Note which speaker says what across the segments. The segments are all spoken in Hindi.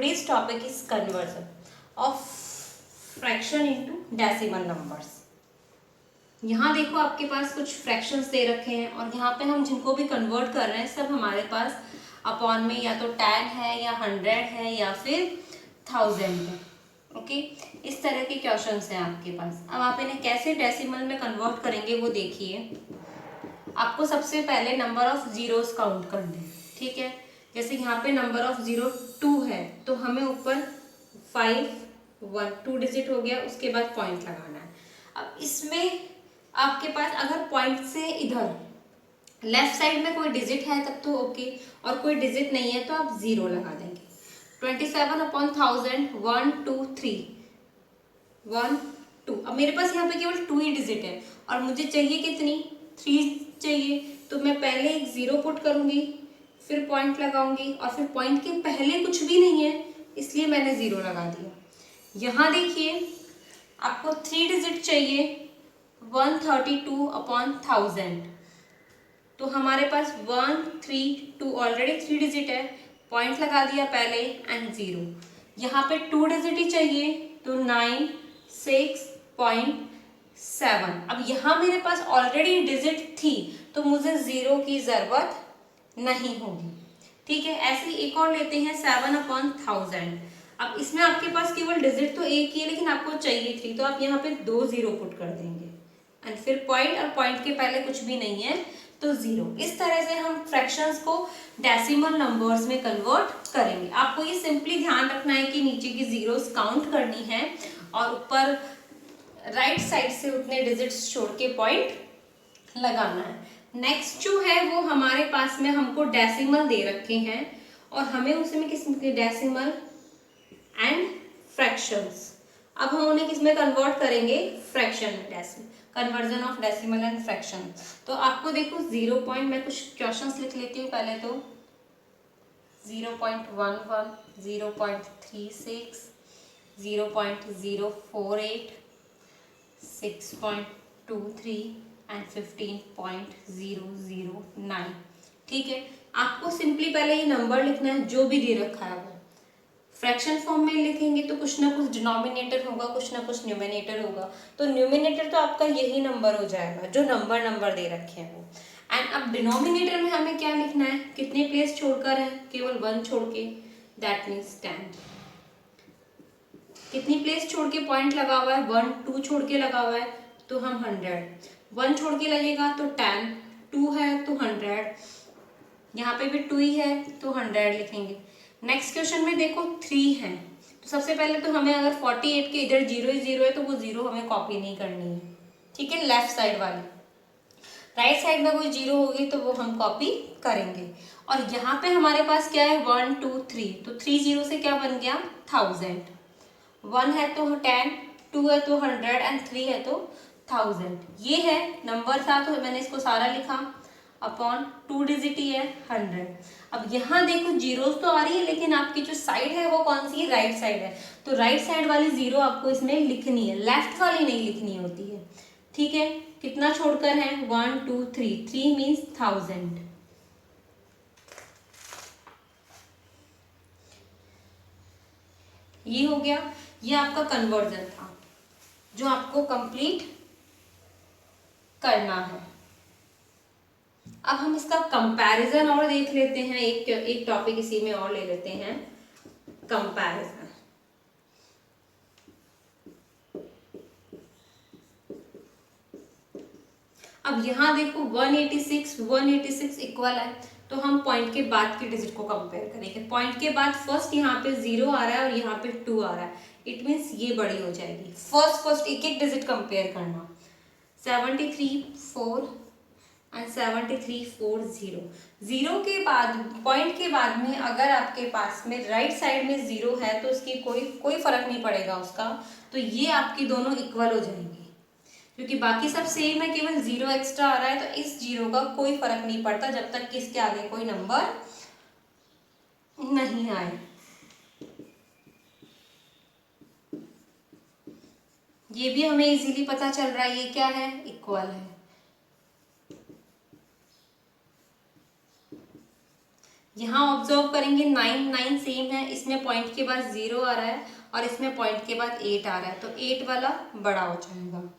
Speaker 1: Today's topic is conversion of fraction into decimal numbers. यहाँ देखो आपके पास कुछ फ्रैक्शंस दे रखे हैं और यहाँ पे हम जिनको भी कन्वर्ट कर रहे हैं सब हमारे पास अपॉन में या तो 10 है या 100 है या फिर 1000 है. ओके, इस तरह के क्वेश्चंस हैं आपके पास. अब आप इन्हें कैसे डेसिमल में कन्वर्ट करेंगे वो देखिए. आपको सबसे पहले नंबर ऑफ जीरोस काउंट करने हैं. ठीक है, जैसे यहाँ पे नंबर ऑफ जीरो 2 है तो हमें ऊपर 5 1 2 डिजिट हो गया, उसके बाद पॉइंट लगाना है. अब इसमें आपके पास अगर पॉइंट से इधर लेफ्ट साइड में कोई डिजिट है तब तो ओके, और कोई डिजिट नहीं है तो आप 0 लगा देंगे. 27/1000 1 2 3 1 2. अब मेरे पास यहाँ पे केवल 2 ही डिजिट है और मुझे चाहिए कितनी 3 चाहिए, तो मैं पहले एक 0 पुट करूंगी, फिर पॉइंट लगाऊंगी और फिर पॉइंट के पहले कुछ भी नहीं है इसलिए मैंने 0 लगा दिया. यहाँ देखिए आपको 3 डिजिट चाहिए 132/1000, तो हमारे पास 132 ऑलरेडी 3 डिजिट है, पॉइंट लगा दिया पहले एंड 0. यहाँ पे 2 डिजिट ही चाहिए तो 96.7. अब यहाँ मेरे पास ऑलरेडी डिजिट थी तो मुझे 0 की जरूरत नहीं होगी. ठीक है, ऐसे ही एक और लेते हैं 7/1000. अब इसमें आपके पास केवल डिजिट तो एक ही है लेकिन आपको चाहिए 3, तो आप यहाँ पे 2 0 पुट कर देंगे एंड फिर पॉइंट, और पॉइंट के पहले कुछ भी नहीं है तो 0. इस तरह से हम फ्रैक्शंस को डेसिमल नंबर्स में कन्वर्ट करेंगे. आपको ये सिंपली ध्यान रखना है कि नीचे की जीरोस काउंट करनी है और ऊपर राइट साइड से उतने डिजिट्स छोड़ के पॉइंट लगाना है. नेक्स्ट जो है वो हमारे पास में हमको डेसिमल दे रखे हैं और हमें उसमें किसमें डेसिमल एंड फ्रैक्शंस. अब हम उन्हें किसमें कन्वर्ट करेंगे, फ्रैक्शन में. Decimal conversion of decimal and fraction. तो आपको देखो 0 पॉइंट, मैं कुछ क्वेश्चंस लिख लेती हूँ पहले. तो 0.11 0.36 0.048 6.23 एंड 15.009. ठीक है, आपको सिंपली पहले ये नंबर लिखना है जो भी दे रखा है वो. फ्रैक्शन फॉर्म में लिखेंगे तो कुछ ना कुछ डिनोमिनेटर होगा, कुछ ना कुछ न्यूमिनेटर होगा. तो न्यूमिनेटर तो आपका यही नंबर हो जाएगा जो नंबर दे रखे हैं वो. एंड अब डिनोमिनेटर में हमें क्या लिखना है, कितने प्लेस छोड़कर है, केवल 1 छोड़ के, दैट मीन्स 10. कितनी प्लेस छोड़ के पॉइंट लगा हुआ है, 1 2 छोड़ के लगा हुआ है तो हम 100. 1 छोड़ के लगेगा तो 10, 2 है तो 100, यहाँ पे भी 2 ही है तो 100 लिखेंगे. नेक्स्ट क्वेश्चन में देखो 3 है, तो सबसे पहले तो हमें अगर 48 के इधर 0 ही 0 है तो वो 0 हमें कॉपी नहीं करनी है. ठीक है, लेफ्ट साइड वाली. राइट साइड में कोई 0 होगी तो वो हम कॉपी करेंगे. और यहाँ पे हमारे पास क्या है 1 2 3, तो 3 0 से क्या बन गया 1000. 1 है तो 10, 2 है तो 100 एंड 3 है तो 1000. ये है नंबर था तो मैंने इसको सारा लिखा अपॉन 2 डिजिट ही है 100. अब यहाँ देखो जीरोस तो आ रही है लेकिन आपकी जो साइड है वो कौन सी है, राइट साइड है. तो राइट साइड वाली 0 आपको इसमें लिखनी है, लेफ्ट वाली नहीं लिखनी होती है. ठीक है, कितना छोड़कर है 1 2 3, 3 मीन्स 1000. ये हो गया, ये आपका कन्वर्जन था जो आपको कंप्लीट करना है. अब हम इसका कंपैरिजन और देख लेते हैं. एक टॉपिक इसी में और ले लेते हैं, कंपैरिजन. अब यहाँ देखो 186 इक्वल है तो हम पॉइंट के बाद की डिजिट को कंपेयर करेंगे. पॉइंट के बाद फर्स्ट यहाँ पे 0 आ रहा है और यहाँ पे 2 आ रहा है, इट मीन्स ये बड़ी हो जाएगी. फर्स्ट एक एक डिजिट कंपेयर करना. 73 4 एंड 73 4 0. 0 के बाद पॉइंट के बाद में अगर आपके पास में राइट साइड में 0 है तो उसकी कोई फर्क नहीं पड़ेगा उसका, तो ये आपकी दोनों इक्वल हो जाएंगी. क्योंकि बाकी सब सेम है, केवल 0 एक्स्ट्रा आ रहा है तो इस 0 का कोई फर्क नहीं पड़ता जब तक कि इसके आगे कोई नंबर नहीं आए. ये भी हमें इजीली पता चल रहा है ये क्या है, इक्वल है. यहाँ ऑब्जर्व करेंगे 9 9 सेम है, इसमें पॉइंट के बाद 0 आ रहा है और इसमें पॉइंट के बाद 8 आ रहा है, तो 8 वाला बड़ा हो जाएगा।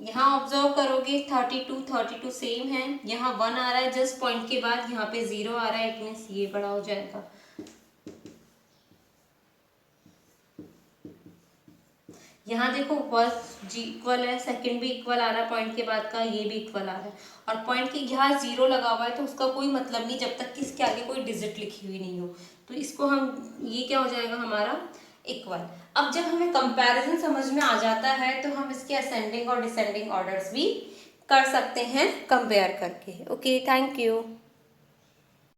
Speaker 1: यहाँ ऑब्जर्व करोगे 32 सेम है, यहाँ 1 आ रहा है जस्ट पॉइंट के बाद, यहाँ पे 0 आ रहा है, इट मीन्स ये बड़ा हो जाएगा। यहाँ देखो फर्स्ट जी इक्वल है, सेकंड भी इक्वल आ रहा है पॉइंट के बाद का, ये भी इक्वल आ रहा है, और पॉइंट के यहाँ 0 लगा हुआ है तो उसका कोई मतलब नहीं जब तक कि इसके आगे कोई डिजिट लिखी हुई नहीं हो, तो इसको हम, ये क्या हो जाएगा हमारा इक्वल। अब जब हमें कंपैरिजन समझ में आ जाता है तो हम इसके असेंडिंग और डिसेंडिंग ऑर्डर्स भी कर सकते हैं कंपेयर करके। Okay, thank you.